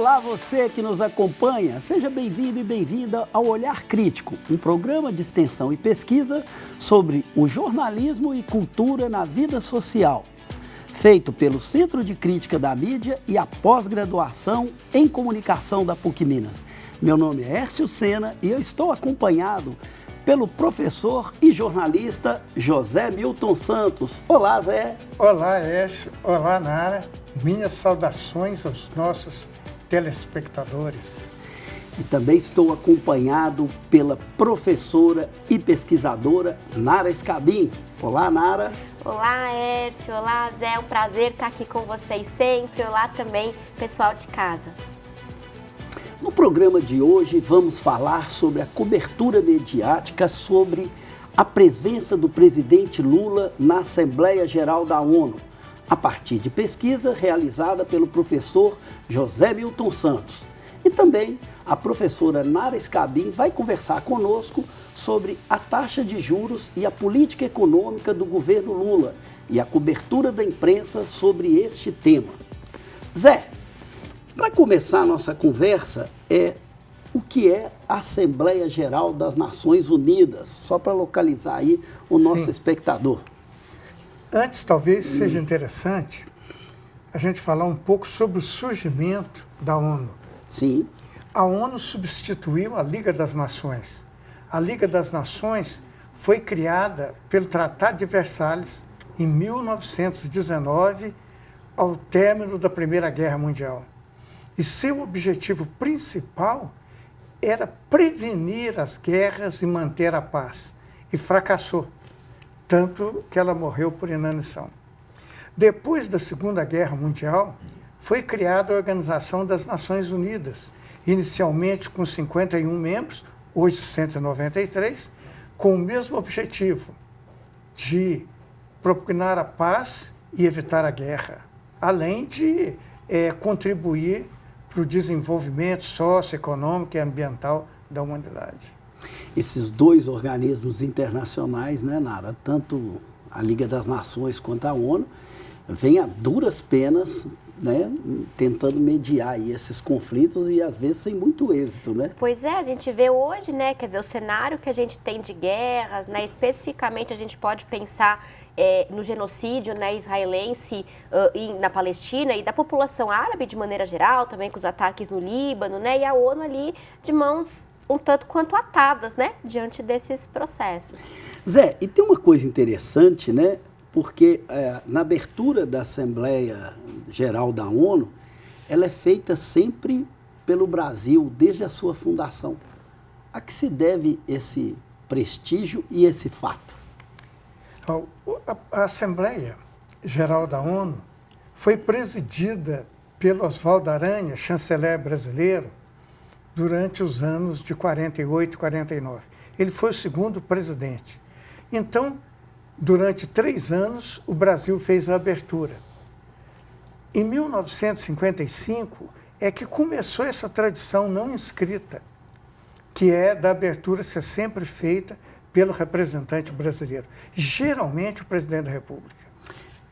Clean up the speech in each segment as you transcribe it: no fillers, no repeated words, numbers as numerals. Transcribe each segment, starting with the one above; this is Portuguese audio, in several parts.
Olá, você que nos acompanha, seja bem-vindo e bem-vinda ao Olhar Crítico, um programa de extensão e pesquisa sobre o jornalismo e cultura na vida social, feito pelo Centro de Crítica da Mídia e a pós-graduação em comunicação da PUC Minas. Meu nome é Hércio Sena e eu estou acompanhado pelo professor e jornalista José Milton Santos. Olá, Zé. Olá, Hércio. Olá, Nara. Minhas saudações aos nossos telespectadores. E também estou acompanhado pela professora e pesquisadora Nara Scabin. Olá, Nara. Olá, Hércio. Olá, Zé. É um prazer estar aqui com vocês sempre. Olá também, pessoal de casa. No programa de hoje vamos falar sobre a cobertura mediática sobre a presença do presidente Lula na Assembleia Geral da ONU, a partir de pesquisa realizada pelo professor José Milton Santos. E também a professora Nara Scabin vai conversar conosco sobre a taxa de juros e a política econômica do governo Lula e a cobertura da imprensa sobre este tema. Zé, para começar a nossa conversa, o que é a Assembleia Geral das Nações Unidas, só para localizar aí o nosso espectador. Antes, talvez seja interessante a gente falar um pouco sobre o surgimento da ONU. Sim. A ONU substituiu a Liga das Nações. A Liga das Nações foi criada pelo Tratado de Versalhes em 1919, ao término da Primeira Guerra Mundial. E seu objetivo principal era prevenir as guerras e manter a paz. E fracassou, tanto que ela morreu por inanição. Depois da Segunda Guerra Mundial, foi criada a Organização das Nações Unidas, inicialmente com 51 membros, hoje 193, com o mesmo objetivo de propugnar a paz e evitar a guerra, além de contribuir para o desenvolvimento socioeconômico e ambiental da humanidade. Esses dois organismos internacionais, né, Nara, tanto a Liga das Nações quanto a ONU, vêm a duras penas, né, tentando mediar aí esses conflitos e às vezes sem muito êxito, né? Pois é, a gente vê hoje, né, quer dizer, o cenário que a gente tem de guerras, né, especificamente a gente pode pensar no genocídio, né, israelense na Palestina e da população árabe de maneira geral, também com os ataques no Líbano, né, e a ONU ali de mãos um tanto quanto atadas, né, diante desses processos. Zé, e tem uma coisa interessante, né, porque na abertura da Assembleia Geral da ONU, ela é feita sempre pelo Brasil, desde a sua fundação. A que se deve esse prestígio e esse fato? A Assembleia Geral da ONU foi presidida pelo Oswaldo Aranha, chanceler brasileiro, durante os anos de 48 e 49. Ele foi o segundo presidente. Então, durante 3 anos, o Brasil fez a abertura. Em 1955 é que começou essa tradição não inscrita, que é da abertura ser sempre feita pelo representante brasileiro, geralmente o presidente da República.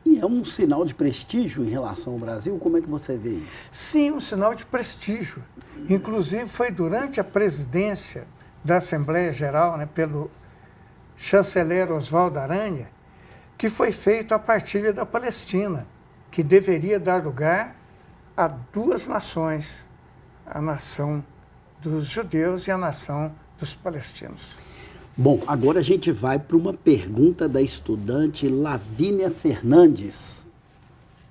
E é um sinal de prestígio em relação ao Brasil? Como é que você vê isso? Sim, um sinal de prestígio. Inclusive, foi durante a presidência da Assembleia Geral, né, pelo chanceler Oswaldo Aranha, que foi feita a partilha da Palestina, que deveria dar lugar a 2 nações, a nação dos judeus e a nação dos palestinos. Bom, agora a gente vai para uma pergunta da estudante Lavínia Fernandes.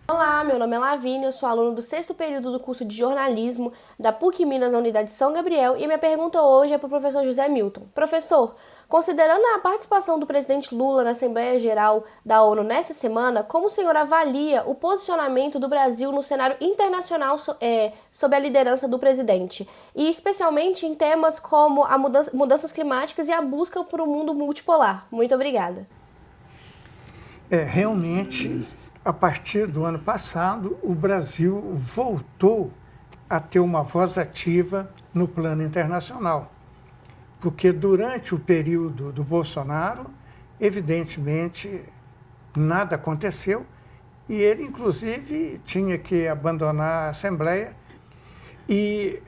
Olá, meu nome é Lavínia, eu sou aluna do 6º período do curso de jornalismo da PUC Minas, na unidade São Gabriel, e minha pergunta hoje é para o professor José Milton. Professor, considerando a participação do presidente Lula na Assembleia Geral da ONU nessa semana, como o senhor avalia o posicionamento do Brasil no cenário internacional sob a liderança do presidente? E especialmente em temas como a mudanças climáticas e a busca por um mundo multipolar. Muito obrigada. Realmente, a partir do ano passado, o Brasil voltou a ter uma voz ativa no plano internacional. Porque durante o período do Bolsonaro, evidentemente, nada aconteceu e ele, inclusive, tinha que abandonar a Assembleia. E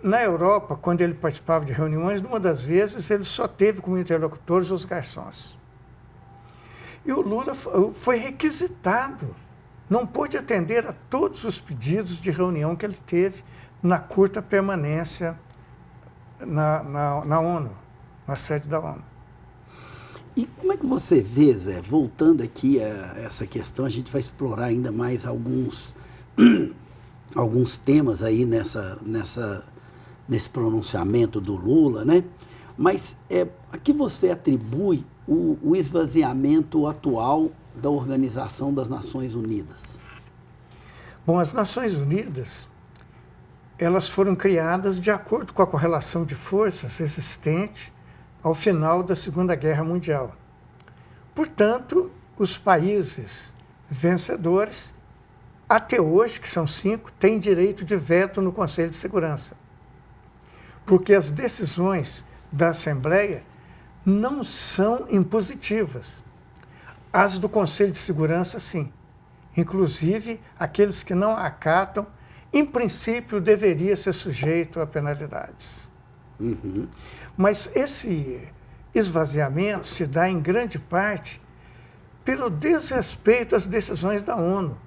na Europa, quando ele participava de reuniões, numa das vezes ele só teve como interlocutores os garçons. E o Lula foi requisitado, não pôde atender a todos os pedidos de reunião que ele teve na curta permanência na ONU, na sede da ONU. E como é que você vê, Zé, voltando aqui a essa questão, a gente vai explorar ainda mais alguns temas aí nesse pronunciamento do Lula, né? Mas a que você atribui o esvaziamento atual da Organização das Nações Unidas? Bom, as Nações Unidas, elas foram criadas de acordo com a correlação de forças existente ao final da Segunda Guerra Mundial. Portanto, os países vencedores, até hoje, que são 5, têm direito de veto no Conselho de Segurança. Porque as decisões da Assembleia não são impositivas. As do Conselho de Segurança, sim. Inclusive, aqueles que não acatam, em princípio, deveria ser sujeito a penalidades. Uhum. Mas esse esvaziamento se dá, em grande parte, pelo desrespeito às decisões da ONU.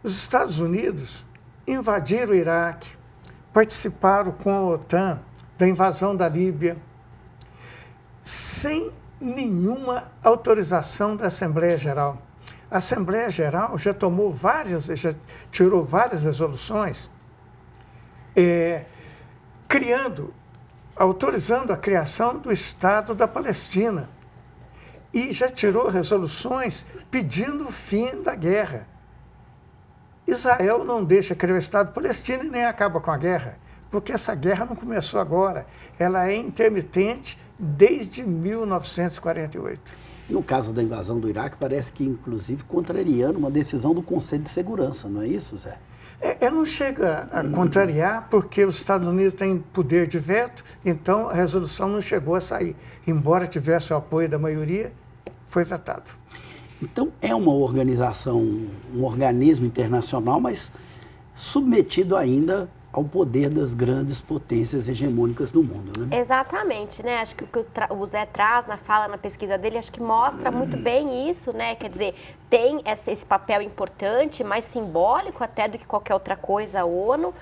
Os Estados Unidos invadiram o Iraque, participaram com a OTAN da invasão da Líbia, sem nenhuma autorização da Assembleia Geral. A Assembleia Geral já tirou várias resoluções, autorizando a criação do Estado da Palestina. E já tirou resoluções pedindo o fim da guerra. Israel não deixa criar o Estado palestino e nem acaba com a guerra, porque essa guerra não começou agora. Ela é intermitente desde 1948. No caso da invasão do Iraque, parece que, inclusive, contrariando uma decisão do Conselho de Segurança, não é isso, Zé? Não chega a contrariar, porque os Estados Unidos têm poder de veto, então a resolução não chegou a sair. Embora tivesse o apoio da maioria, foi vetado. Então, é uma organização, um organismo internacional, mas submetido ainda ao poder das grandes potências hegemônicas do mundo, né? Exatamente, né? Acho que o que o Zé traz na fala, na pesquisa dele, acho que mostra muito bem isso, né? Quer dizer, tem esse papel importante, mais simbólico até do que qualquer outra coisa a ONU,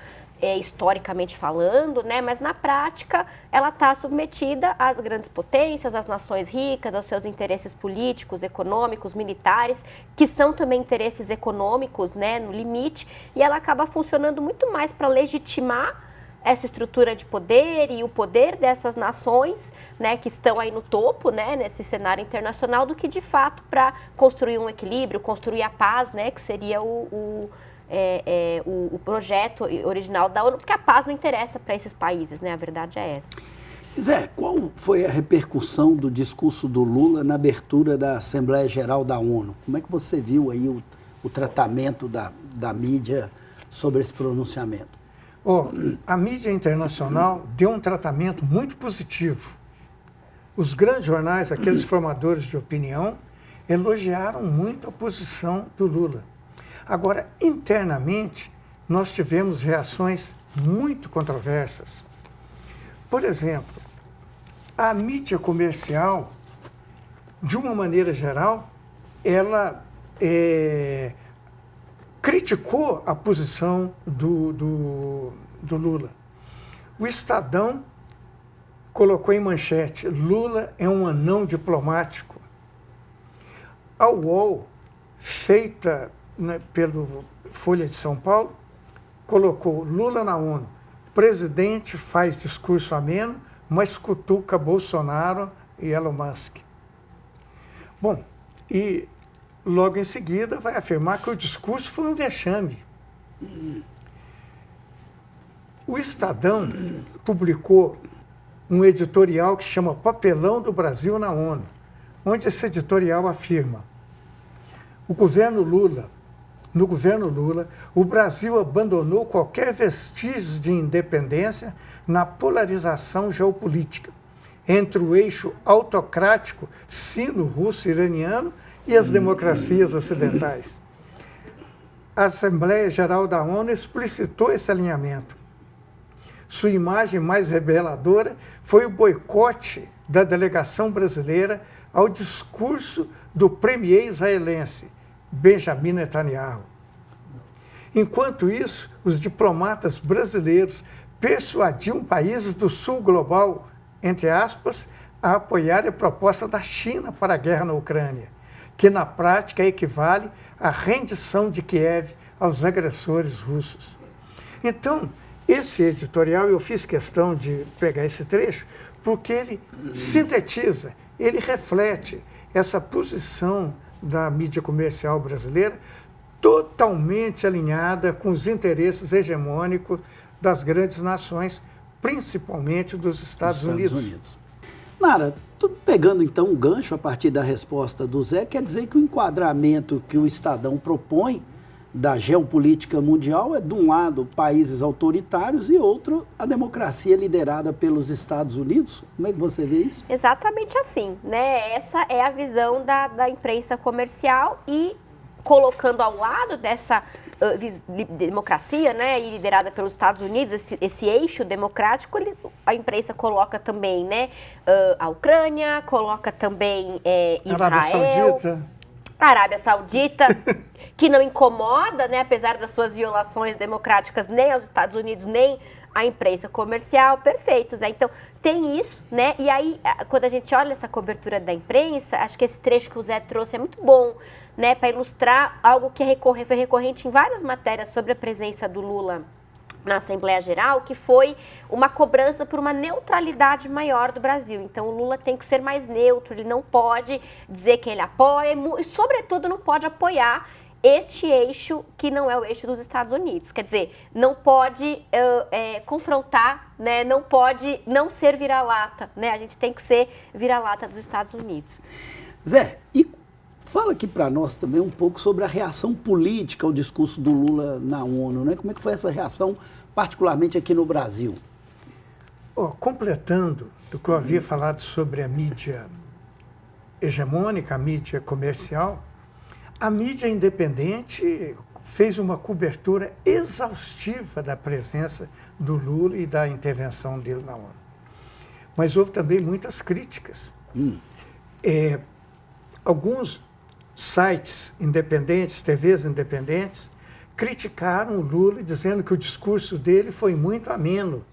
historicamente falando, né? Mas na prática ela está submetida às grandes potências, às nações ricas, aos seus interesses políticos, econômicos, militares, que são também interesses econômicos, né? No limite, e ela acaba funcionando muito mais para legitimar essa estrutura de poder e o poder dessas nações, né, que estão aí no topo, né, nesse cenário internacional, do que de fato para construir um equilíbrio, construir a paz, né, que seria o projeto original da ONU, porque a paz não interessa para esses países, né? A verdade é essa. Zé, qual foi a repercussão do discurso do Lula na abertura da Assembleia Geral da ONU? Como é que você viu aí o tratamento da mídia sobre esse pronunciamento? A mídia internacional deu um tratamento muito positivo. Os grandes jornais, aqueles formadores de opinião, elogiaram muito a posição do Lula. Agora, internamente, nós tivemos reações muito controversas. Por exemplo, a mídia comercial, de uma maneira geral, ela criticou a posição do Lula. O Estadão colocou em manchete: Lula é um anão diplomático. A UOL, feita pelo Folha de São Paulo, colocou: Lula na ONU. Presidente faz discurso ameno, mas cutuca Bolsonaro e Elon Musk. Bom, e logo em seguida vai afirmar que o discurso foi um vexame. O Estadão publicou um editorial que chama Papelão do Brasil na ONU, onde esse editorial afirma: no governo Lula, o Brasil abandonou qualquer vestígio de independência na polarização geopolítica entre o eixo autocrático sino-russo-iraniano e as democracias ocidentais. a Assembleia Geral da ONU explicitou esse alinhamento. Sua imagem mais reveladora foi o boicote da delegação brasileira ao discurso do premier israelense, Benjamin Netanyahu. Enquanto isso, os diplomatas brasileiros persuadiam países do sul global, entre aspas, a apoiar a proposta da China para a guerra na Ucrânia, que na prática equivale à rendição de Kiev aos agressores russos. Então, esse editorial, eu fiz questão de pegar esse trecho, porque ele sintetiza, ele reflete essa posição da mídia comercial brasileira totalmente alinhada com os interesses hegemônicos das grandes nações, principalmente dos Estados Unidos. Nara, pegando então um gancho a partir da resposta do Zé, quer dizer que o enquadramento que o Estadão propõe da geopolítica mundial é, de um lado, países autoritários e outro, a democracia liderada pelos Estados Unidos? Como é que você vê isso? Exatamente assim, né? Essa é a visão da imprensa comercial e colocando ao lado dessa democracia, né, e liderada pelos Estados Unidos, esse eixo democrático, a imprensa coloca também, né, a Ucrânia, coloca também Israel, a Arábia Saudita, que não incomoda, né, apesar das suas violações democráticas, nem aos Estados Unidos, nem a imprensa comercial, perfeitos. Então, tem isso, né? E aí, quando a gente olha essa cobertura da imprensa, acho que esse trecho que o Zé trouxe é muito bom, né, para ilustrar algo que foi recorrente em várias matérias sobre a presença do Lula na Assembleia Geral, que foi uma cobrança por uma neutralidade maior do Brasil. Então, o Lula tem que ser mais neutro, ele não pode dizer que ele apoia e, sobretudo, não pode apoiar este eixo que não é o eixo dos Estados Unidos. Quer dizer, não pode confrontar, né, não pode não ser vira-lata, né? A gente tem que ser vira-lata dos Estados Unidos. Zé, e fala aqui para nós também um pouco sobre a reação política ao discurso do Lula na ONU, né? Como é que foi essa reação, particularmente aqui no Brasil? Completando do que eu havia falado sobre a mídia hegemônica, a mídia comercial, a mídia independente fez uma cobertura exaustiva da presença do Lula e da intervenção dele na ONU. Mas houve também muitas críticas. Alguns sites independentes, TVs independentes, criticaram o Lula dizendo que o discurso dele foi muito ameno,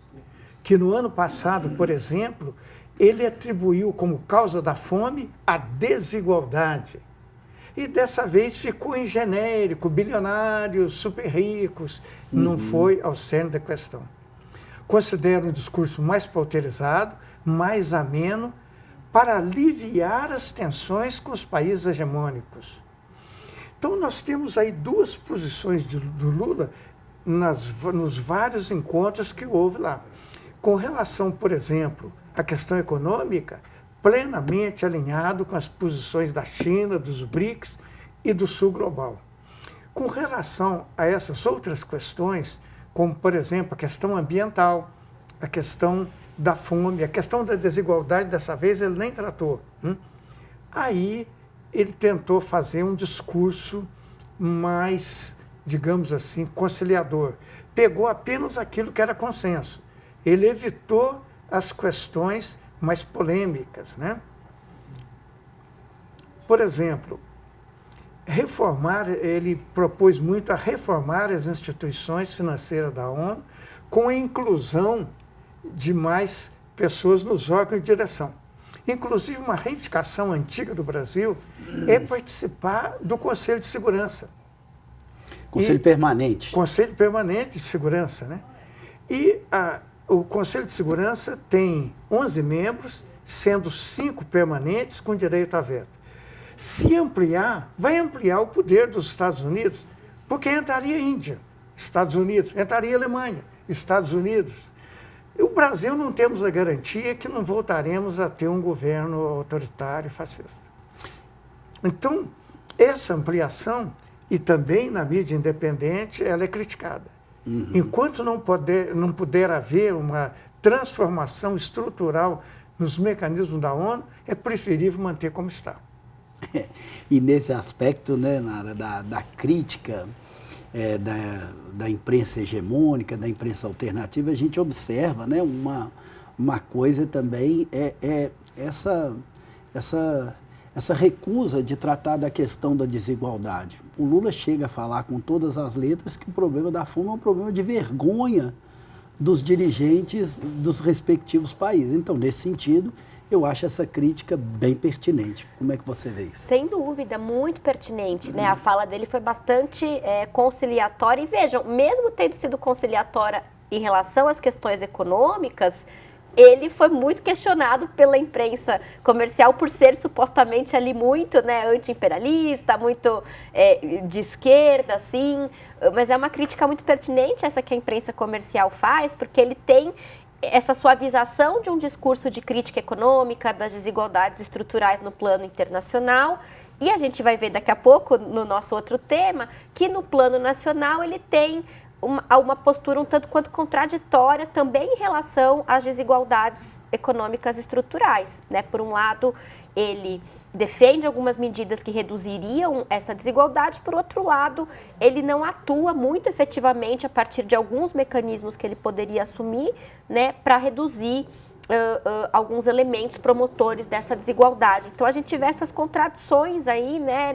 que no ano passado, por exemplo, ele atribuiu como causa da fome a desigualdade. E dessa vez ficou em genérico, bilionários, super ricos, não foi ao cerne da questão. Considero um discurso mais pauperizado, mais ameno, para aliviar as tensões com os países hegemônicos. Então, nós temos aí duas posições do Lula nos vários encontros que houve lá. Com relação, por exemplo, à questão econômica, plenamente alinhado com as posições da China, dos BRICS e do Sul Global. Com relação a essas outras questões, como, por exemplo, a questão ambiental, a questão da fome, a questão da desigualdade, dessa vez ele nem tratou. Aí ele tentou fazer um discurso mais, digamos assim, conciliador. Pegou apenas aquilo que era consenso. Ele evitou as questões mais polêmicas, né? Por exemplo, ele propôs muito a reformar as instituições financeiras da ONU com a inclusão de mais pessoas nos órgãos de direção. Inclusive, uma reivindicação antiga do Brasil é participar do Conselho de Segurança. Conselho Permanente. Conselho Permanente de Segurança, né? E o Conselho de Segurança tem 11 membros, sendo 5 permanentes com direito a veto. Se ampliar, vai ampliar o poder dos Estados Unidos, porque entraria a Índia, Estados Unidos, entraria a Alemanha, Estados Unidos. E o Brasil não temos a garantia que não voltaremos a ter um governo autoritário e fascista. Então, essa ampliação, e também na mídia independente, ela é criticada. Enquanto não puder haver uma transformação estrutural nos mecanismos da ONU, é preferível manter como está. E nesse aspecto, né, Nara, da crítica, da imprensa hegemônica, da imprensa alternativa, a gente observa, né, uma coisa também, essa recusa de tratar da questão da desigualdade. O Lula chega a falar com todas as letras que o problema da fome é um problema de vergonha dos dirigentes dos respectivos países. Então, nesse sentido, eu acho essa crítica bem pertinente. Como é que você vê isso? Sem dúvida, muito pertinente, né? A fala dele foi bastante conciliatória. E vejam, mesmo tendo sido conciliatória em relação às questões econômicas, ele foi muito questionado pela imprensa comercial por ser supostamente ali muito, né, anti-imperialista, muito de esquerda, assim. Mas é uma crítica muito pertinente essa que a imprensa comercial faz, porque ele tem essa suavização de um discurso de crítica econômica, das desigualdades estruturais no plano internacional. E a gente vai ver daqui a pouco, no nosso outro tema, que no plano nacional ele tem uma postura um tanto quanto contraditória também em relação às desigualdades econômicas estruturais, né? Por um lado, ele defende algumas medidas que reduziriam essa desigualdade, por outro lado, ele não atua muito efetivamente a partir de alguns mecanismos que ele poderia assumir, né, para reduzir alguns elementos promotores dessa desigualdade. Então, a gente vê essas contradições aí, né,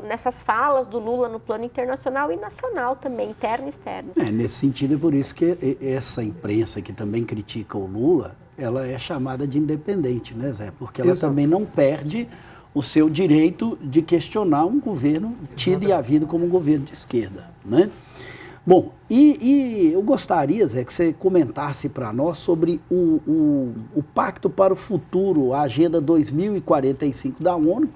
nessas falas do Lula no plano internacional e nacional também, interno e externo. Nesse sentido, é por isso que essa imprensa que também critica o Lula, ela é chamada de independente, né, Zé? Porque ela também não perde o seu direito de questionar um governo tido e havido como um governo de esquerda, né? Bom, e eu gostaria, Zé, que você comentasse para nós sobre o Pacto para o Futuro, a Agenda 2045 da ONU.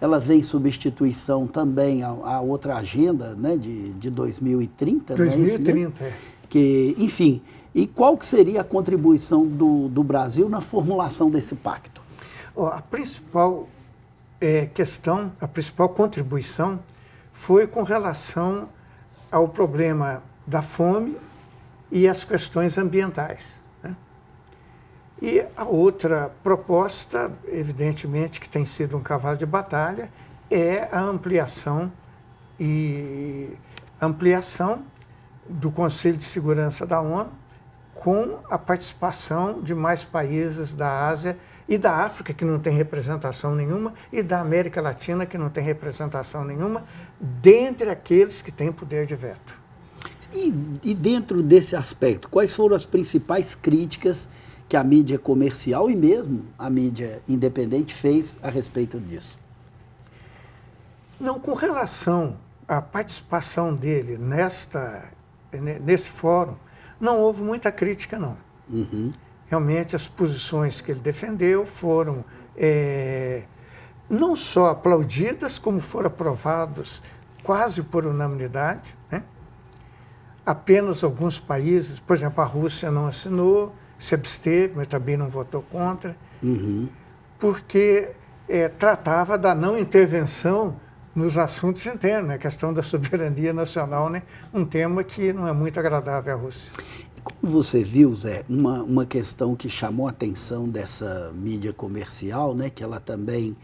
Ela vem em substituição também a outra agenda, né, de 2030. 2030, não é isso, né? Que, enfim, e qual que seria a contribuição do Brasil na formulação desse pacto? A principal questão, a principal contribuição foi com relação ao problema da fome e as questões ambientais, né? E a outra proposta, evidentemente, que tem sido um cavalo de batalha, é a ampliação do Conselho de Segurança da ONU com a participação de mais países da Ásia e da África, que não tem representação nenhuma, e da América Latina, que não tem representação nenhuma, dentre aqueles que têm poder de veto. E dentro desse aspecto, quais foram as principais críticas que a mídia comercial e mesmo a mídia independente fez a respeito disso? Não, com relação à participação dele nesse fórum, não houve muita crítica, não. Uhum. Realmente, as posições que ele defendeu foram não só aplaudidas, como foram aprovadas quase por unanimidade, né? Apenas alguns países, por exemplo, a Rússia não assinou, se absteve, mas também não votou contra, porque tratava da não intervenção nos assuntos internos, a questão da soberania nacional, né? Um tema que não é muito agradável à Rússia. Como você viu, Zé, uma questão que chamou a atenção dessa mídia comercial, né, que ela também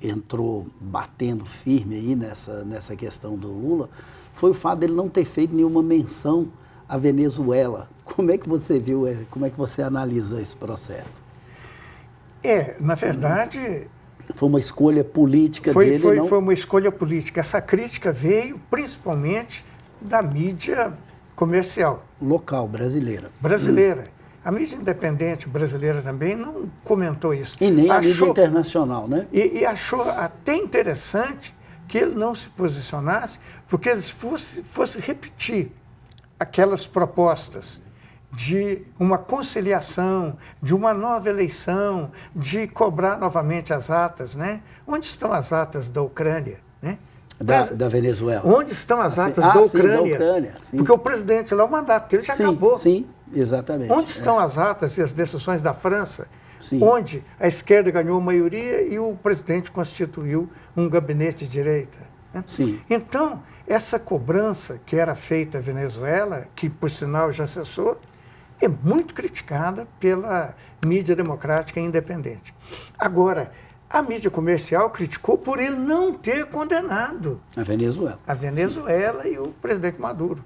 entrou batendo firme aí nessa questão do Lula, foi o fato dele não ter feito nenhuma menção à Venezuela. Como é que você viu, como é que você analisa esse processo? Na verdade... Foi uma escolha política dele? Foi uma escolha política. Essa crítica veio principalmente da mídia comercial. Local, brasileira. Brasileira. A mídia independente brasileira também não comentou isso. E nem a mídia internacional, né? E achou até interessante que ele não se posicionasse, porque ele fosse repetir aquelas propostas de uma conciliação, de uma nova eleição, de cobrar novamente as atas, né? Onde estão as atas da Ucrânia, né? Da Venezuela. Onde estão as atas da Ucrânia? Sim, da Ucrânia, sim. Porque o presidente lá, o mandato dele já acabou. Sim, exatamente. Onde estão as atas e as decisões da França? Sim. Onde a esquerda ganhou a maioria e o presidente constituiu um gabinete de direita, né? Sim. Então, essa cobrança que era feita à Venezuela, que por sinal já cessou, é muito criticada pela mídia democrática independente. Agora, A mídia comercial criticou por ele não ter condenado A Venezuela. a Venezuela e o presidente Maduro.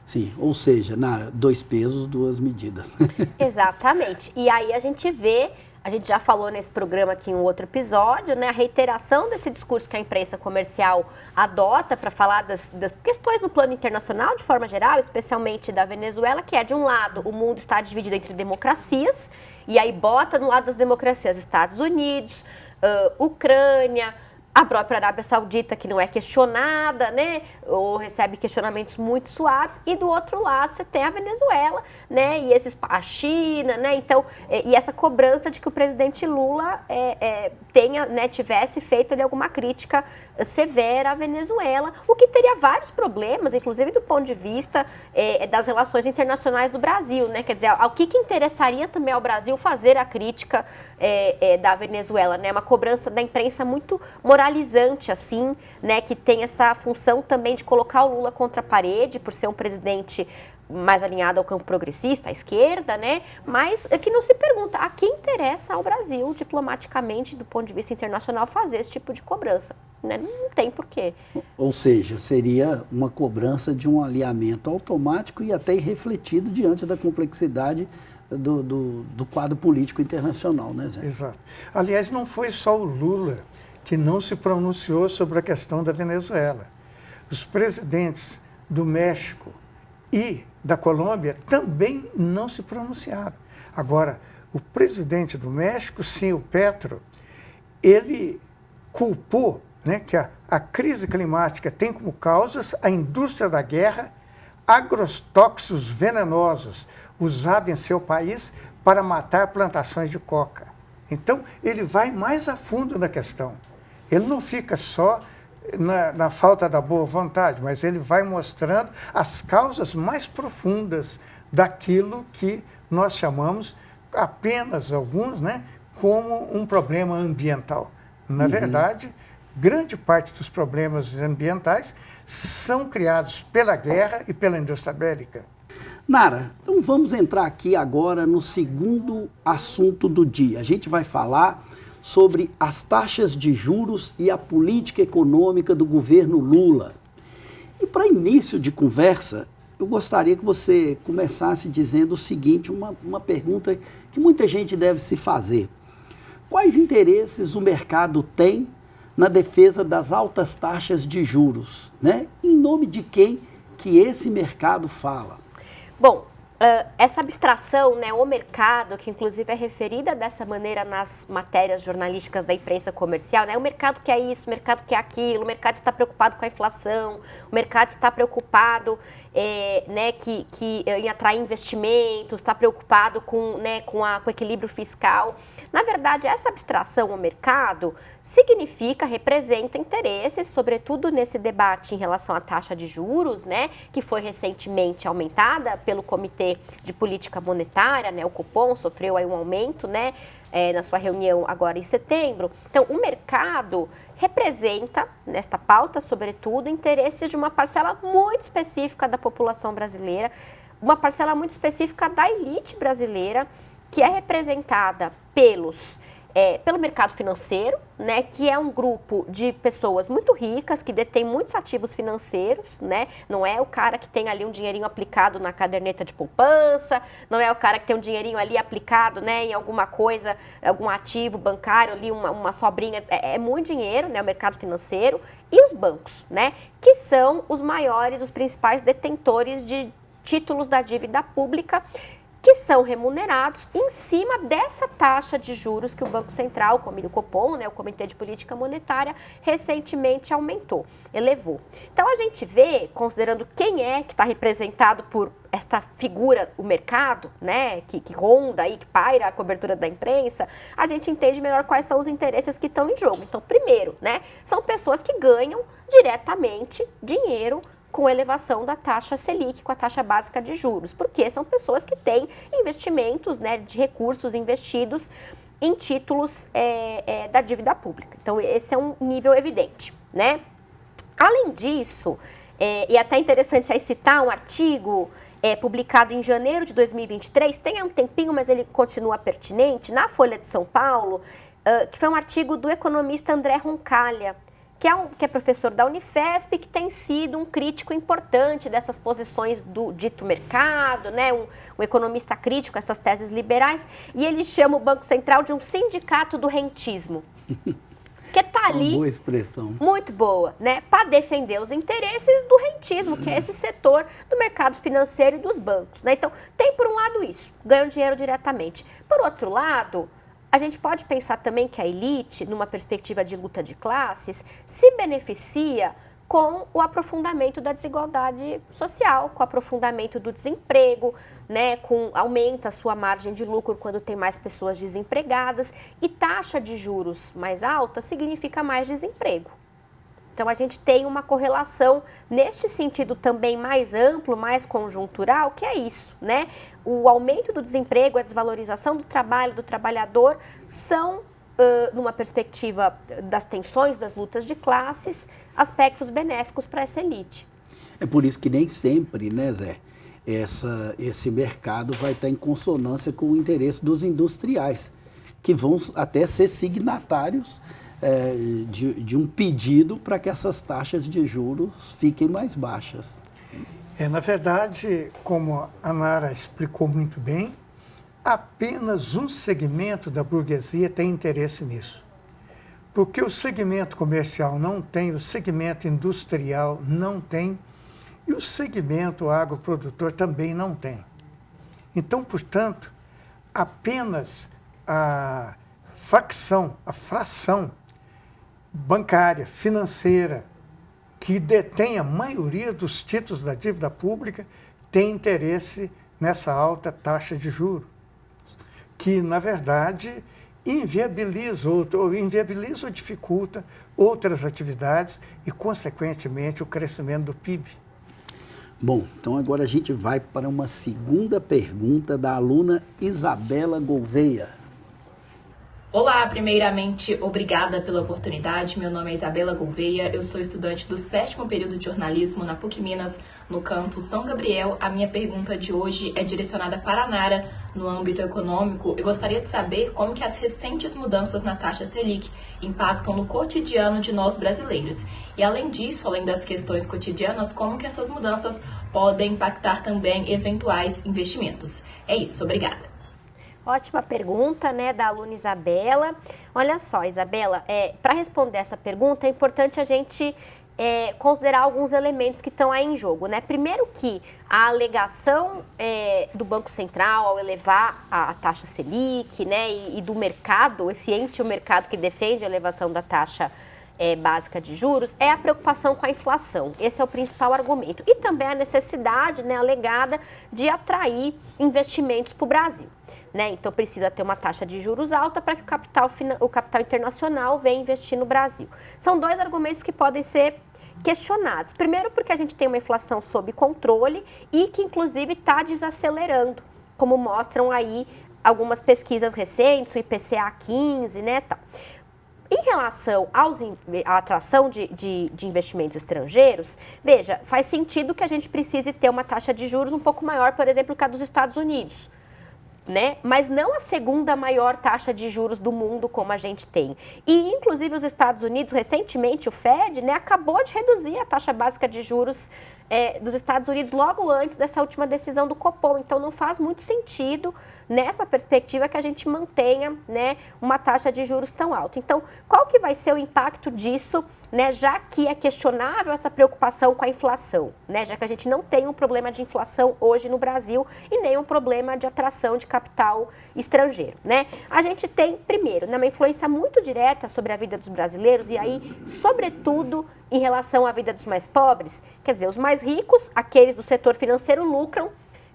Sim, ou seja, Nara, 2 pesos, 2 medidas. Exatamente. E aí a gente vê, a gente já falou nesse programa aqui em um outro episódio, né, a reiteração desse discurso que a imprensa comercial adota para falar das questões no plano internacional, de forma geral, especialmente da Venezuela, que é, de um lado, o mundo está dividido entre democracias, e aí bota no lado das democracias Estados Unidos, Ucrânia, a própria Arábia Saudita, que não é questionada, né, ou recebe questionamentos muito suaves, e do outro lado você tem a Venezuela, né, e a China, né, então, e essa cobrança de que o presidente Lula tivesse feito ali alguma crítica severa à Venezuela, o que teria vários problemas, inclusive do ponto de vista das relações internacionais do Brasil, né, quer dizer, ao que interessaria também ao Brasil fazer a crítica da Venezuela, né, uma cobrança da imprensa muito moralizante, assim, né, que tem essa função também de colocar o Lula contra a parede, por ser um presidente mais alinhado ao campo progressista, à esquerda, né, mas que não se pergunta a quem interessa ao Brasil, diplomaticamente, do ponto de vista internacional, fazer esse tipo de cobrança, né, não tem porquê. Ou seja, seria uma cobrança de um alinhamento automático e até irrefletido diante da complexidade do quadro político internacional, né, Zé? Exato. Aliás, não foi só o Lula que não se pronunciou sobre a questão da Venezuela. Os presidentes do México e da Colômbia também não se pronunciaram. Agora, o presidente do México, sim, o Petro, ele culpou, né, que a crise climática tem como causas a indústria da guerra, agrotóxicos venenosos usados em seu país para matar plantações de coca. Então, ele vai mais a fundo na questão. Ele não fica só na falta da boa vontade, mas ele vai mostrando as causas mais profundas daquilo que nós chamamos, apenas alguns, né, como um problema ambiental. Na verdade, grande parte dos problemas ambientais são criados pela guerra e pela indústria bélica. Nara, então vamos entrar aqui agora no segundo assunto do dia. A gente vai falar sobre as taxas de juros e a política econômica do governo Lula. E para início de conversa, eu gostaria que você começasse dizendo o seguinte, uma pergunta que muita gente deve se fazer. Quais interesses o mercado tem na defesa das altas taxas de juros, né? Em nome de quem que esse mercado fala? Bom, essa abstração, né, o mercado, que inclusive é referida dessa maneira nas matérias jornalísticas da imprensa comercial, né, o mercado quer isso, o mercado quer aquilo, o mercado está preocupado com a inflação, o mercado está preocupado né, em atrair investimentos, está preocupado com o equilíbrio fiscal. Na verdade, essa abstração ao mercado representa interesses, sobretudo nesse debate em relação à taxa de juros, né, que foi recentemente aumentada pelo Comitê de Política Monetária, né, o Copom sofreu aí um aumento, né, na sua reunião agora em setembro. Então, o mercado representa, nesta pauta, sobretudo, interesses de uma parcela muito específica da população brasileira, uma parcela muito específica da elite brasileira, que é representada pelo mercado financeiro, né, que é um grupo de pessoas muito ricas, que detém muitos ativos financeiros, né, não é o cara que tem ali um dinheirinho aplicado na caderneta de poupança, não é o cara que tem um dinheirinho ali aplicado, né, em alguma coisa, algum ativo bancário ali, uma sobrinha, é muito dinheiro, né, o mercado financeiro, e os bancos, né, que são os maiores, os principais detentores de títulos da dívida pública, que são remunerados em cima dessa taxa de juros que o Banco Central, como o Copom, né, o Comitê de Política Monetária, recentemente elevou. Então, a gente vê, considerando quem é que está representado por esta figura, o mercado, né, que ronda aí, que paira a cobertura da imprensa, a gente entende melhor quais são os interesses que estão em jogo. Então, primeiro, né, são pessoas que ganham diretamente dinheiro com a elevação da taxa Selic, com a taxa básica de juros, porque são pessoas que têm investimentos, né, de recursos investidos em títulos da dívida pública. Então, esse é um nível evidente, né? Além disso, e até interessante aí citar um artigo publicado em janeiro de 2023, tem um tempinho, mas ele continua pertinente, na Folha de São Paulo, que foi um artigo do economista André Roncalha, que é professor da Unifesp, que tem sido um crítico importante dessas posições do dito mercado, né? Um economista crítico a essas teses liberais, e ele chama o Banco Central de um sindicato do rentismo. Que está ali, uma boa expressão. Muito boa, né? Para defender os interesses do rentismo, que é esse setor do mercado financeiro e dos bancos, né? Então, tem por um lado isso, ganham dinheiro diretamente. Por outro lado, a gente pode pensar também que a elite, numa perspectiva de luta de classes, se beneficia com o aprofundamento da desigualdade social, com o aprofundamento do desemprego, né, aumenta a sua margem de lucro quando tem mais pessoas desempregadas, e taxa de juros mais alta significa mais desemprego. Então, a gente tem uma correlação neste sentido também mais amplo, mais conjuntural, que é isso, né? O aumento do desemprego, a desvalorização do trabalho, do trabalhador, são, numa perspectiva das tensões, das lutas de classes, aspectos benéficos para essa elite. É por isso que nem sempre, né, Zé, esse mercado vai estar em consonância com o interesse dos industriais, que vão até ser signatários de um pedido para que essas taxas de juros fiquem mais baixas. Na verdade, como a Nara explicou muito bem, apenas um segmento da burguesia tem interesse nisso. Porque o segmento comercial não tem, o segmento industrial não tem, e o segmento agroprodutor também não tem. Então, portanto, apenas a fração bancária, financeira, que detém a maioria dos títulos da dívida pública, tem interesse nessa alta taxa de juros, que, na verdade, inviabiliza ou dificulta outras atividades e, consequentemente, o crescimento do PIB. Bom, então agora a gente vai para uma segunda pergunta da aluna Isabela Gouveia. Olá, primeiramente, obrigada pela oportunidade. Meu nome é Isabela Gouveia, eu sou estudante do 7º período de jornalismo na PUC Minas, no campus São Gabriel. A minha pergunta de hoje é direcionada para a Nara, no âmbito econômico. Eu gostaria de saber como que as recentes mudanças na taxa Selic impactam no cotidiano de nós brasileiros. E além disso, além das questões cotidianas, como que essas mudanças podem impactar também eventuais investimentos. É isso, obrigada. Ótima pergunta, né, da aluna Isabela. Olha só, Isabela, para responder essa pergunta é importante a gente considerar alguns elementos que estão aí em jogo, né? Primeiro que a alegação do Banco Central ao elevar a taxa Selic, né, e do mercado, esse ente, o mercado que defende a elevação da taxa básica de juros, é a preocupação com a inflação. Esse é o principal argumento. E também a necessidade, né, alegada de atrair investimentos para o Brasil. Né? Então, precisa ter uma taxa de juros alta para que o capital internacional venha investir no Brasil. São dois argumentos que podem ser questionados. Primeiro, porque a gente tem uma inflação sob controle e que, inclusive, está desacelerando, como mostram aí algumas pesquisas recentes, o IPCA 15, né, tal. Em relação à atração de investimentos estrangeiros, veja, faz sentido que a gente precise ter uma taxa de juros um pouco maior, por exemplo, que a dos Estados Unidos. Né? Mas não a segunda maior taxa de juros do mundo como a gente tem. E, inclusive, os Estados Unidos, recentemente, o Fed, né, acabou de reduzir a taxa básica de juros dos Estados Unidos logo antes dessa última decisão do Copom. Então, não faz muito sentido, nessa perspectiva, que a gente mantenha, né, uma taxa de juros tão alta. Então, qual que vai ser o impacto disso, né, já que é questionável essa preocupação com a inflação, né, já que a gente não tem um problema de inflação hoje no Brasil e nem um problema de atração de capital estrangeiro, né? A gente tem, primeiro, né, uma influência muito direta sobre a vida dos brasileiros e aí, sobretudo, em relação à vida dos mais pobres, quer dizer, os mais ricos, aqueles do setor financeiro, lucram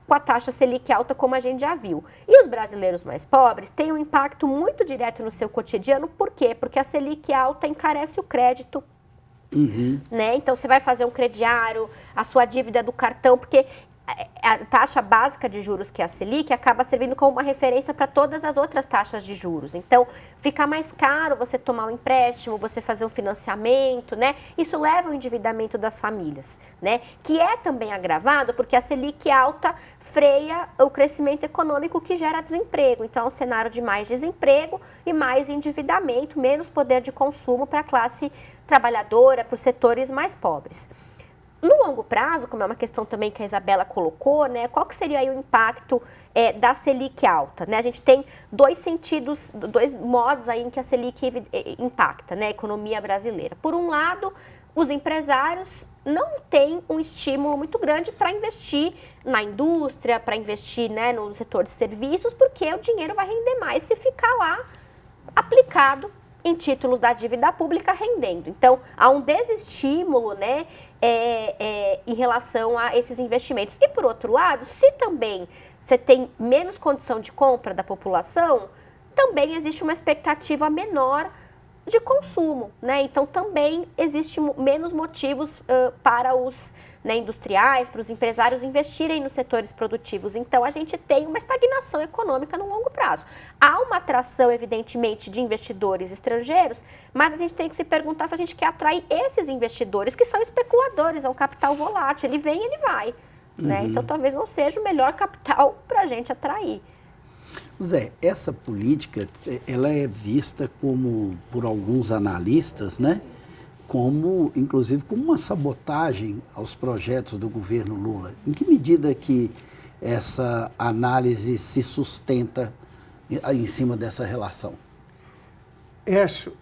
com a taxa Selic alta, como a gente já viu. E os brasileiros mais pobres têm um impacto muito direto no seu cotidiano. Por quê? Porque a Selic alta encarece o crédito. Né? Então, você vai fazer um crediário, a sua dívida do cartão, porque a taxa básica de juros, que é a Selic, acaba servindo como uma referência para todas as outras taxas de juros. Então, fica mais caro você tomar um empréstimo, você fazer um financiamento, né? Isso leva ao endividamento das famílias, né? Que é também agravado porque a Selic alta freia o crescimento econômico, que gera desemprego. Então, é um cenário de mais desemprego e mais endividamento, menos poder de consumo para a classe trabalhadora, para os setores mais pobres. No longo prazo, como é uma questão também que a Isabela colocou, né, qual que seria aí o impacto da Selic alta? Né? A gente tem dois sentidos, dois modos aí em que a Selic impacta, né, a economia brasileira. Por um lado, os empresários não têm um estímulo muito grande para investir na indústria, para investir, né, no setor de serviços, porque o dinheiro vai render mais se ficar lá aplicado em títulos da dívida pública rendendo. Então, há um desestímulo, né, em relação a esses investimentos. E, por outro lado, se também você tem menos condição de compra da população, também existe uma expectativa menor de consumo, né? Então, também existe menos motivos para os, né, industriais, para os empresários investirem nos setores produtivos. Então, a gente tem uma estagnação econômica no longo prazo. Há uma atração, evidentemente, de investidores estrangeiros, mas a gente tem que se perguntar se a gente quer atrair esses investidores, que são especuladores, é um capital volátil, ele vem e ele vai. Né? Então, talvez não seja o melhor capital para a gente atrair. Zé, essa política, ela é vista como, por alguns analistas, né, como, inclusive, como uma sabotagem aos projetos do governo Lula. Em que medida que essa análise se sustenta em cima dessa relação? Écio,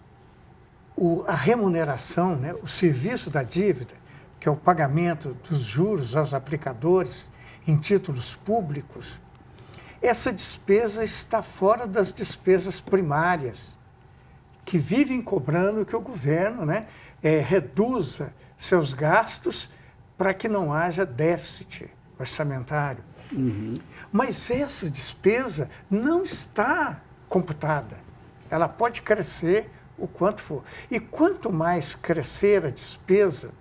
a remuneração, né, o serviço da dívida, que é o pagamento dos juros aos aplicadores em títulos públicos, essa despesa está fora das despesas primárias, que vivem cobrando que o governo, né, reduza seus gastos para que não haja déficit orçamentário. Mas essa despesa não está computada. Ela pode crescer o quanto for. E quanto mais crescer a despesa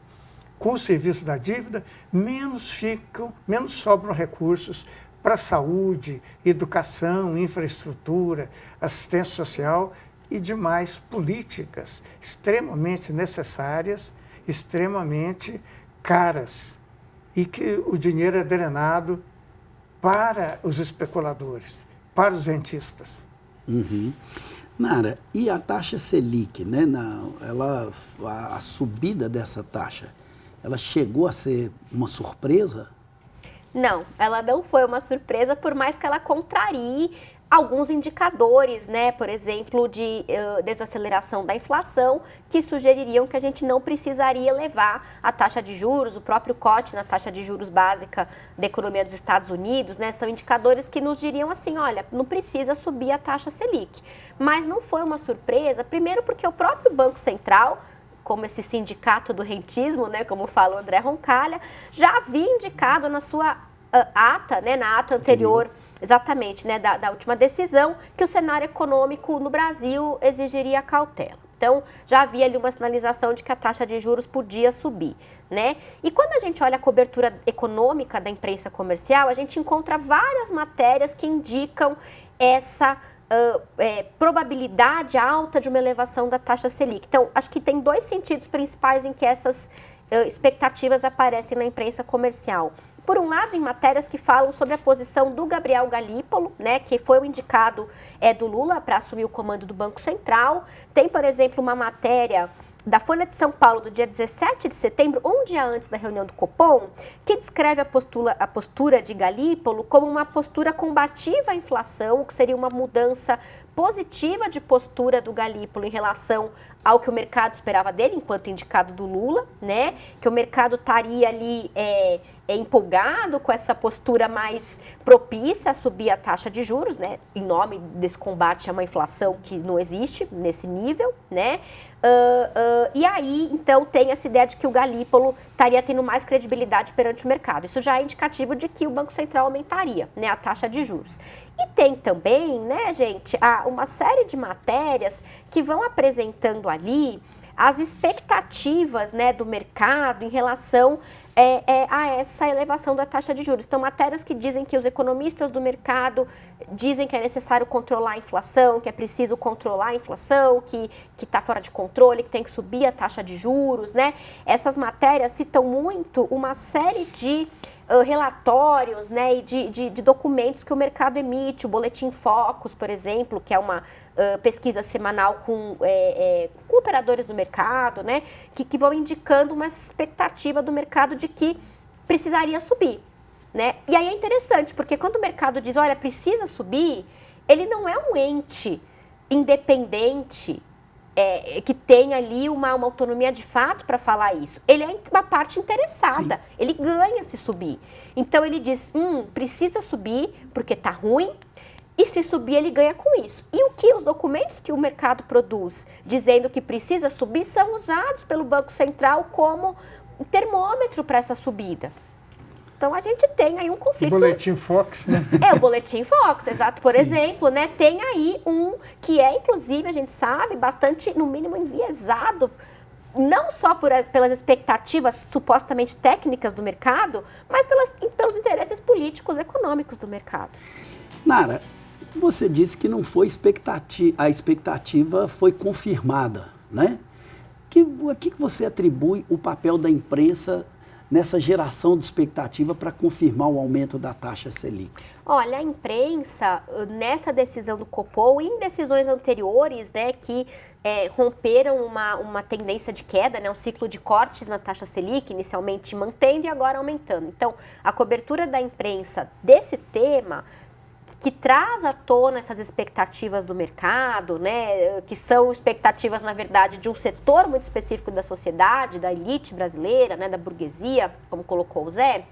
com o serviço da dívida, menos sobram recursos para saúde, educação, infraestrutura, assistência social e demais políticas extremamente necessárias, extremamente caras, e que o dinheiro é drenado para os especuladores, para os rentistas. Nara, e a taxa Selic, né, a subida dessa taxa, ela chegou a ser uma surpresa? Não, ela não foi uma surpresa, por mais que ela contrarie alguns indicadores, né, por exemplo, de desaceleração da inflação, que sugeririam que a gente não precisaria levar a taxa de juros, o próprio corte na taxa de juros básica da economia dos Estados Unidos, né, são indicadores que nos diriam assim, olha, não precisa subir a taxa Selic. Mas não foi uma surpresa, primeiro porque o próprio Banco Central, como esse sindicato do rentismo, né, como fala o André Roncalha, já havia indicado na sua ata, né, na ata anterior, exatamente, né, da última decisão, que o cenário econômico no Brasil exigiria cautela. Então, já havia ali uma sinalização de que a taxa de juros podia subir, né? E quando a gente olha a cobertura econômica da imprensa comercial, a gente encontra várias matérias que indicam essa probabilidade alta de uma elevação da taxa Selic. Então, acho que tem dois sentidos principais em que essas expectativas aparecem na imprensa comercial. Por um lado, em matérias que falam sobre a posição do Gabriel Galípolo, né, que foi o indicado do Lula para assumir o comando do Banco Central. Tem, por exemplo, uma matéria da Folha de São Paulo, do dia 17 de setembro, um dia antes da reunião do Copom, que descreve a postura de Galípolo como uma postura combativa à inflação, o que seria uma mudança positiva de postura do Galípolo em relação ao que o mercado esperava dele, enquanto indicado do Lula, né? Que o mercado estaria ali empolgado com essa postura mais propícia a subir a taxa de juros, né? Em nome desse combate a uma inflação que não existe nesse nível, né? E aí, então, tem essa ideia de que o Galípolo estaria tendo mais credibilidade perante o mercado. Isso já é indicativo de que o Banco Central aumentaria, né, a taxa de juros. E tem também, né, gente, uma série de matérias que vão apresentando ali as expectativas, né, do mercado em relação a essa elevação da taxa de juros. Então, matérias que dizem que os economistas do mercado dizem que é necessário controlar a inflação, que é preciso controlar a inflação, que está fora de controle, que tem que subir a taxa de juros, né? Essas matérias citam muito uma série de relatórios, né, e de documentos que o mercado emite, o Boletim Focus, por exemplo, que é uma pesquisa semanal com operadores do mercado, né, que vão indicando uma expectativa do mercado de que precisaria subir, né? E aí é interessante, porque quando o mercado diz, olha, precisa subir, ele não é um ente independente que tem ali uma autonomia de fato para falar isso. Ele é uma parte interessada, sim, ele ganha se subir. Então ele diz, precisa subir porque está ruim, e se subir ele ganha com isso. E os documentos que o mercado produz dizendo que precisa subir são usados pelo Banco Central como termômetro para essa subida. Então, a gente tem aí um conflito... O Boletim Focus, né? O Boletim Focus, exato. Por exemplo, né, tem aí um que inclusive, a gente sabe, bastante, no mínimo, enviesado, não só pelas expectativas supostamente técnicas do mercado, mas pelos interesses políticos, econômicos do mercado. Nara, você disse que não foi a expectativa foi confirmada, né? A que você atribui o papel da imprensa nessa geração de expectativa para confirmar o aumento da taxa Selic? Olha, a imprensa, nessa decisão do Copom e em decisões anteriores, né, que romperam uma tendência de queda, né, um ciclo de cortes na taxa Selic, inicialmente mantendo e agora aumentando. Então, a cobertura da imprensa desse tema, que traz à tona essas expectativas do mercado, né, que são expectativas, na verdade, de um setor muito específico da sociedade, da elite brasileira, né, da burguesia, como colocou o Zé,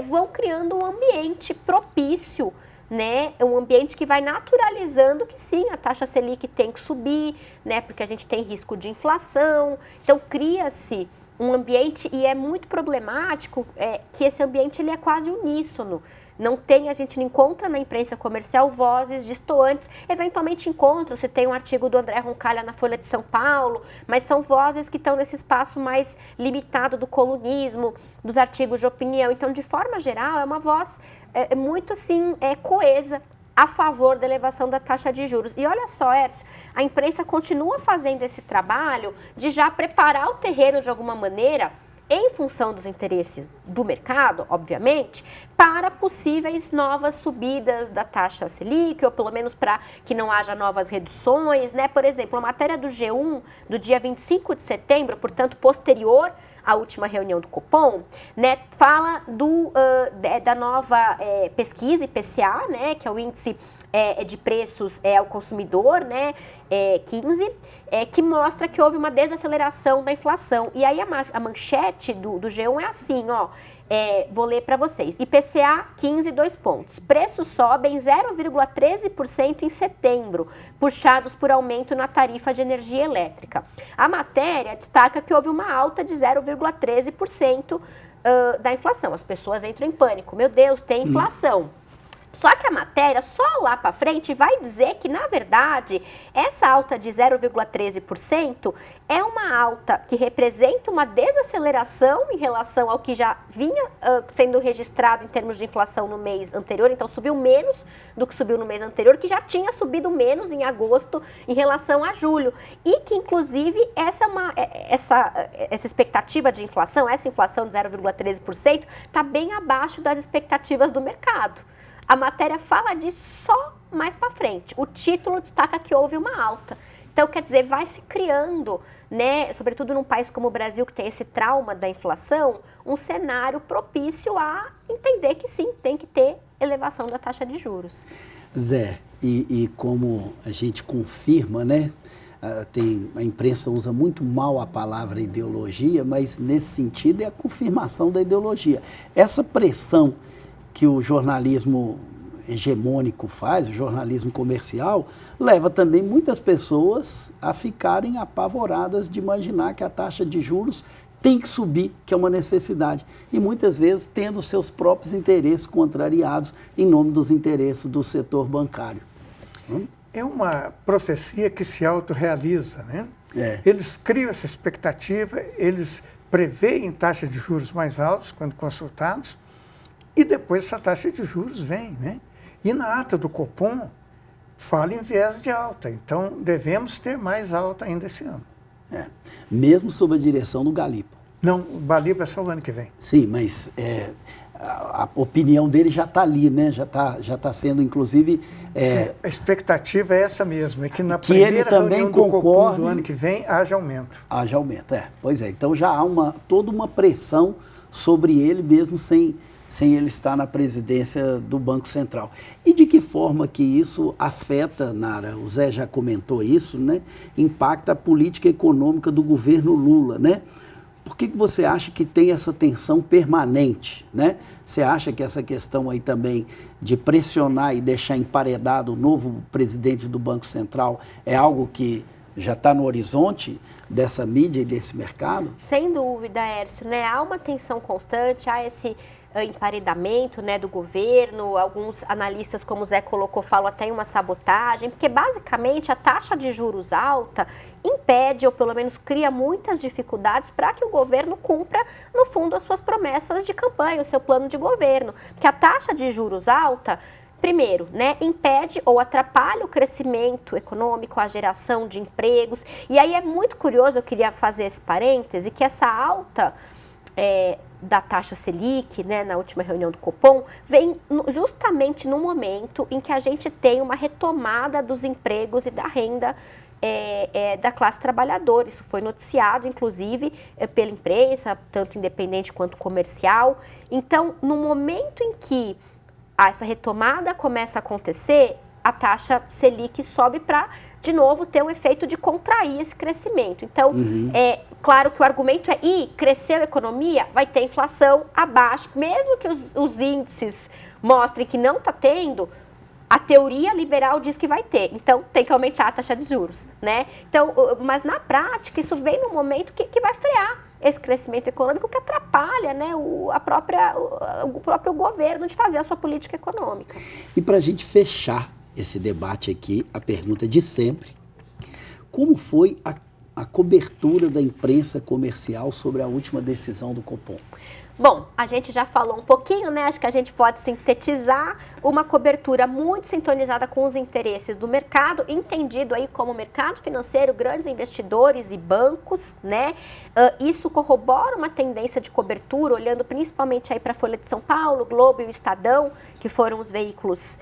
vão criando um ambiente propício, né, um ambiente que vai naturalizando que sim, a taxa Selic tem que subir, né, porque a gente tem risco de inflação. Então, cria-se um ambiente, e é muito problemático que esse ambiente ele é quase uníssono. A gente não encontra na imprensa comercial vozes distoantes, eventualmente encontra, você tem um artigo do André Roncalha na Folha de São Paulo, mas são vozes que estão nesse espaço mais limitado do colunismo, dos artigos de opinião. Então, de forma geral, é uma voz muito assim, coesa a favor da elevação da taxa de juros. E olha só, Hércio, a imprensa continua fazendo esse trabalho de já preparar o terreno de alguma maneira, em função dos interesses do mercado, obviamente, para possíveis novas subidas da taxa Selic, ou pelo menos para que não haja novas reduções, né? Por exemplo, a matéria do G1, do dia 25 de setembro, portanto, posterior à última reunião do Copom, né, fala da nova pesquisa IPCA, né, que é o índice de preços ao consumidor, né, 15, que mostra que houve uma desaceleração da inflação. E aí a manchete do G1 é assim, ó, vou ler para vocês. IPCA 15, 2 pontos. Preços sobem 0,13% em setembro, puxados por aumento na tarifa de energia elétrica. A matéria destaca que houve uma alta de 0,13% da inflação. As pessoas entram em pânico. Meu Deus, tem inflação. Só que a matéria, só lá para frente, vai dizer que, na verdade, essa alta de 0,13% é uma alta que representa uma desaceleração em relação ao que já vinha sendo registrado em termos de inflação no mês anterior. Então, subiu menos do que subiu no mês anterior, que já tinha subido menos em agosto em relação a julho. E que, inclusive, essa expectativa de inflação, essa inflação de 0,13%, está bem abaixo das expectativas do mercado. A matéria fala disso só mais para frente. O título destaca que houve uma alta. Então, quer dizer, vai se criando, né, sobretudo num país como o Brasil, que tem esse trauma da inflação, um cenário propício a entender que sim, tem que ter elevação da taxa de juros. Zé, e como a gente confirma, né, a imprensa usa muito mal a palavra ideologia, mas nesse sentido é a confirmação da ideologia. Essa pressão que o jornalismo hegemônico faz, o jornalismo comercial, leva também muitas pessoas a ficarem apavoradas de imaginar que a taxa de juros tem que subir, que é uma necessidade, e muitas vezes tendo seus próprios interesses contrariados em nome dos interesses do setor bancário. É uma profecia que se autorrealiza, né? Eles criam essa expectativa, eles preveem taxa de juros mais altos quando consultados, e depois essa taxa de juros vem, né? E na ata do Copom fala em viés de alta, então devemos ter mais alta ainda esse ano. Mesmo sob a direção do Galipo. Não, o Galipo é só o ano que vem. Sim, mas a opinião dele já está ali, né? Já tá sendo, inclusive... Sim, a expectativa é essa mesmo, é que na que primeira ele também reunião do Copom concorde, do ano que vem haja aumento. Haja aumento, pois é. Então já há toda uma pressão sobre ele mesmo sem ele estar na presidência do Banco Central. E de que forma que isso afeta, Nara, o Zé já comentou isso, né? Impacta a política econômica do governo Lula, né? Por que você acha que tem essa tensão permanente, né? Você acha que essa questão aí também de pressionar e deixar emparedado o novo presidente do Banco Central é algo que já está no horizonte dessa mídia e desse mercado? Sem dúvida, Hércio, né? Há uma tensão constante, há esse emparedamento, né, do governo. Alguns analistas, como o Zé colocou, falam até em uma sabotagem, porque basicamente a taxa de juros alta impede, ou pelo menos cria muitas dificuldades para que o governo cumpra, no fundo, as suas promessas de campanha, o seu plano de governo. Porque a taxa de juros alta, primeiro, né, impede ou atrapalha o crescimento econômico, a geração de empregos. E aí é muito curioso, eu queria fazer esse parêntese, que essa alta da taxa Selic, né, na última reunião do Copom, vem justamente no momento em que a gente tem uma retomada dos empregos e da renda da classe trabalhadora. Isso foi noticiado, inclusive, pela imprensa, tanto independente quanto comercial. Então, no momento em que essa retomada começa a acontecer, a taxa Selic sobe para, de novo, ter um efeito de contrair esse crescimento. Então, claro que o argumento cresceu a economia, vai ter inflação abaixo, mesmo que os índices mostrem que não está tendo, a teoria liberal diz que vai ter, então tem que aumentar a taxa de juros, né? Então, mas na prática, isso vem no momento que vai frear esse crescimento econômico, que atrapalha, né, o próprio governo de fazer a sua política econômica. E para a gente fechar esse debate aqui, a pergunta de sempre: como foi a cobertura da imprensa comercial sobre a última decisão do Copom? Bom, a gente já falou um pouquinho, né? Acho que a gente pode sintetizar uma cobertura muito sintonizada com os interesses do mercado, entendido aí como mercado financeiro, grandes investidores e bancos, né? Isso corrobora uma tendência de cobertura, olhando principalmente aí para a Folha de São Paulo, Globo e o Estadão, que foram os veículos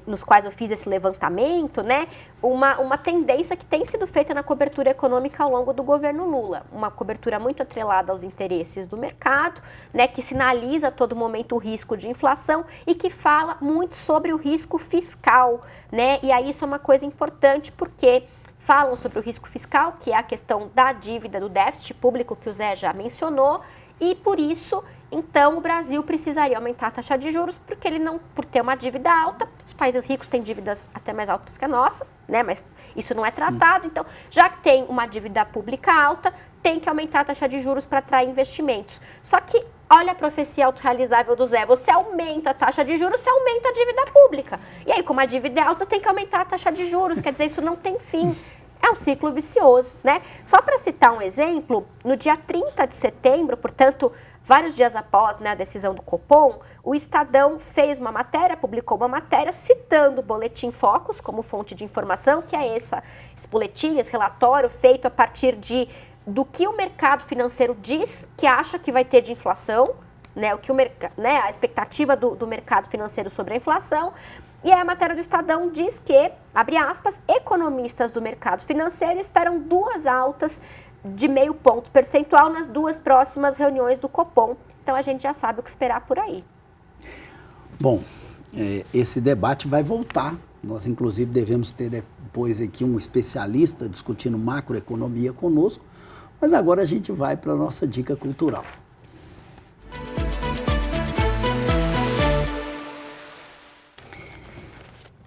nos quais eu fiz esse levantamento, né, uma tendência que tem sido feita na cobertura econômica ao longo do governo Lula. Uma cobertura muito atrelada aos interesses do mercado, né, que sinaliza a todo momento o risco de inflação e que fala muito sobre o risco fiscal, né, e aí isso é uma coisa importante porque falam sobre o risco fiscal, que é a questão da dívida, do déficit público que o Zé já mencionou, e por isso, então, o Brasil precisaria aumentar a taxa de juros, porque por ter uma dívida alta, os países ricos têm dívidas até mais altas que a nossa, né? Mas isso não é tratado. Então, já que tem uma dívida pública alta, tem que aumentar a taxa de juros para atrair investimentos. Só que, olha a profecia autorrealizável do Zé, você aumenta a taxa de juros, você aumenta a dívida pública. E aí, como a dívida é alta, tem que aumentar a taxa de juros, quer dizer, isso não tem fim. É um ciclo vicioso, né? Só para citar um exemplo, no dia 30 de setembro, portanto, vários dias após, né, a decisão do Copom, o Estadão fez uma matéria, publicou uma matéria citando o Boletim Focus como fonte de informação, que é esse boletim, esse relatório feito a partir do que o mercado financeiro diz que acha que vai ter de inflação, né, a expectativa do mercado financeiro sobre a inflação. E aí a matéria do Estadão diz que, abre aspas, economistas do mercado financeiro esperam 2 altas de 0,5 ponto percentual nas 2 próximas reuniões do Copom. Então a gente já sabe o que esperar por aí. Bom, esse debate vai voltar. Nós, inclusive, devemos ter depois aqui um especialista discutindo macroeconomia conosco, mas agora a gente vai para a nossa dica cultural.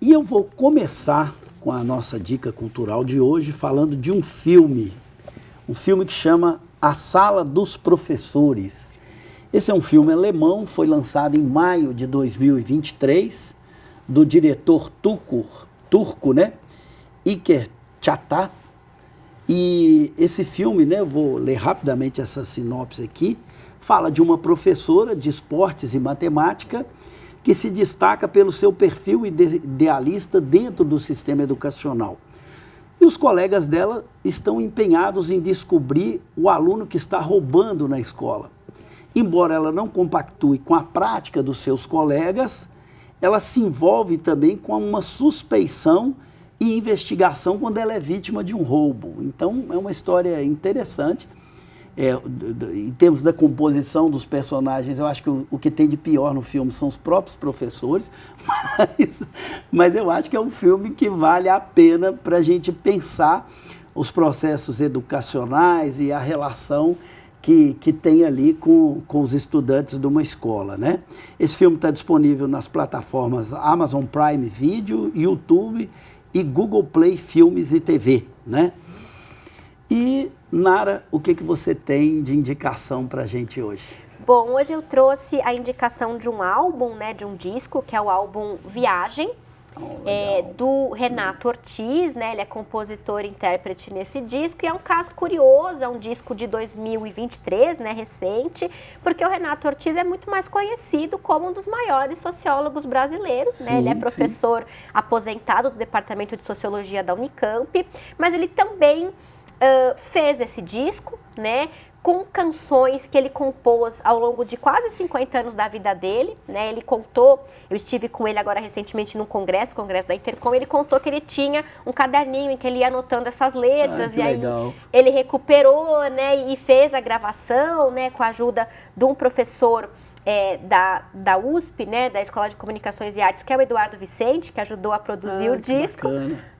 E eu vou começar com a nossa dica cultural de hoje falando de um filme que chama A Sala dos Professores. Esse é um filme alemão, foi lançado em maio de 2023, do diretor turco, né, Iker Çatar, E esse filme, né, eu vou ler rapidamente essa sinopse aqui, fala de uma professora de esportes e matemática que se destaca pelo seu perfil idealista dentro do sistema educacional. E os colegas dela estão empenhados em descobrir o aluno que está roubando na escola. Embora ela não compactue com a prática dos seus colegas, ela se envolve também com uma suspeição e investigação quando ela é vítima de um roubo. Então, é uma história interessante. Em termos da composição dos personagens, eu acho que o que tem de pior no filme são os próprios professores, mas eu acho que é um filme que vale a pena para a gente pensar os processos educacionais e a relação que tem ali com os estudantes de uma escola, né? Esse filme está disponível nas plataformas Amazon Prime Video, YouTube e Google Play Filmes e TV, né? E, Nara, o que você tem de indicação para a gente hoje? Bom, hoje eu trouxe a indicação de um álbum, né, de um disco, que é o álbum Viagem, do Renato Ortiz, né? Ele é compositor e intérprete nesse disco, e é um caso curioso, é um disco de 2023, né, recente, porque o Renato Ortiz é muito mais conhecido como um dos maiores sociólogos brasileiros, né? Ele é professor aposentado do Departamento de Sociologia da Unicamp, mas ele também fez esse disco, né, com canções que ele compôs ao longo de quase 50 anos da vida dele, né? Ele contou, eu estive com ele agora recentemente num congresso da Intercom, ele contou que ele tinha um caderninho em que ele ia anotando essas letras, e aí ele recuperou, né, e fez a gravação, né, com a ajuda de um professor da USP, né, da Escola de Comunicações e Artes, que é o Eduardo Vicente, que ajudou a produzir o disco,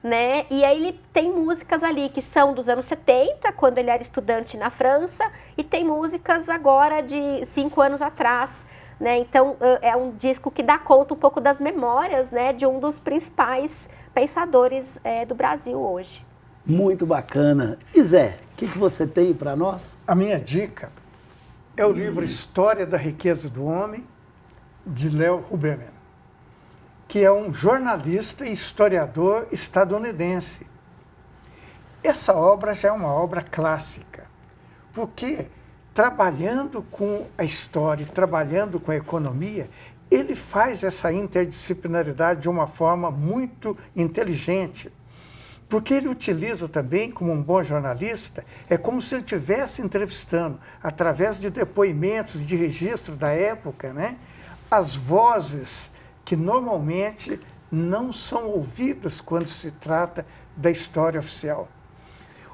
né? E aí ele tem músicas ali que são dos anos 70, quando ele era estudante na França, e tem músicas agora de 5 anos atrás, né? Então é um disco que dá conta um pouco das memórias, né, de um dos principais pensadores do Brasil hoje. Muito bacana. E Zé, o que você tem para nós? A minha dica é o livro História da Riqueza do Homem, de Leo Huberman, que é um jornalista e historiador estadunidense. Essa obra já é uma obra clássica, porque trabalhando com a história, trabalhando com a economia, ele faz essa interdisciplinaridade de uma forma muito inteligente. Porque ele utiliza também, como um bom jornalista, é como se ele estivesse entrevistando, através de depoimentos, de registro da época, né, as vozes que normalmente não são ouvidas quando se trata da história oficial.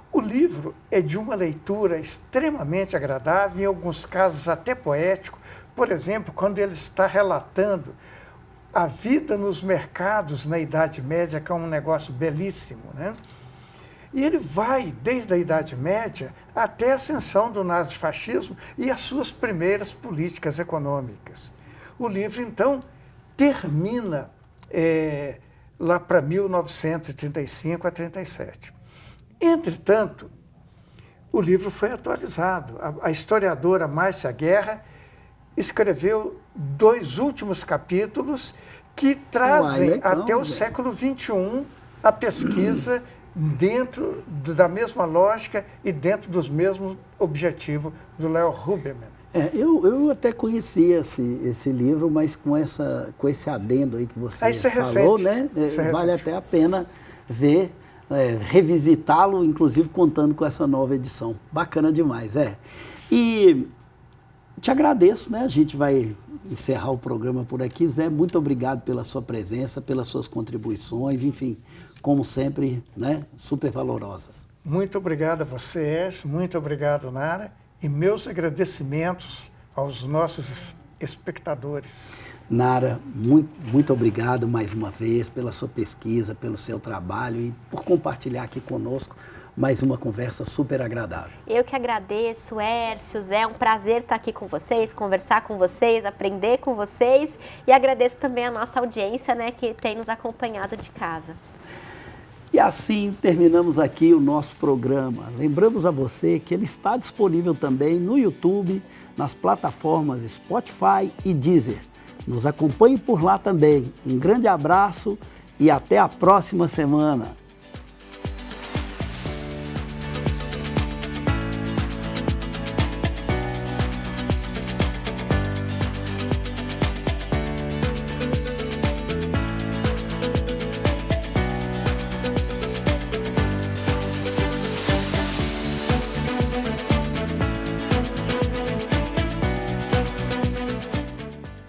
O livro é de uma leitura extremamente agradável, em alguns casos até poético. Por exemplo, quando ele está relatando a vida nos mercados na Idade Média, que é um negócio belíssimo, né? E ele vai desde a Idade Média até a ascensão do nazifascismo e as suas primeiras políticas econômicas. O livro, então, termina lá para 1935 a 37. Entretanto, o livro foi atualizado. A historiadora Márcia Guerra escreveu 2 últimos capítulos que trazem até o século XXI a pesquisa dentro da mesma lógica e dentro dos mesmos objetivos do Leo Huberman. Eu até conhecia esse livro, mas com esse adendo aí que você falou, né? Vale até a pena ver, revisitá-lo, inclusive contando com essa nova edição. Bacana demais, E te agradeço, né? A gente vai encerrar o programa por aqui. Zé, muito obrigado pela sua presença, pelas suas contribuições, enfim, como sempre, né? Super valorosas. Muito obrigado a você, Edson, muito obrigado, Nara, e meus agradecimentos aos nossos espectadores. Nara, muito obrigado mais uma vez pela sua pesquisa, pelo seu trabalho e por compartilhar aqui conosco mais uma conversa super agradável. Eu que agradeço, Hércio, Zé, é um prazer estar aqui com vocês, conversar com vocês, aprender com vocês, e agradeço também a nossa audiência, né, que tem nos acompanhado de casa. E assim terminamos aqui o nosso programa. Lembramos a você que ele está disponível também no YouTube, nas plataformas Spotify e Deezer. Nos acompanhe por lá também. Um grande abraço e até a próxima semana.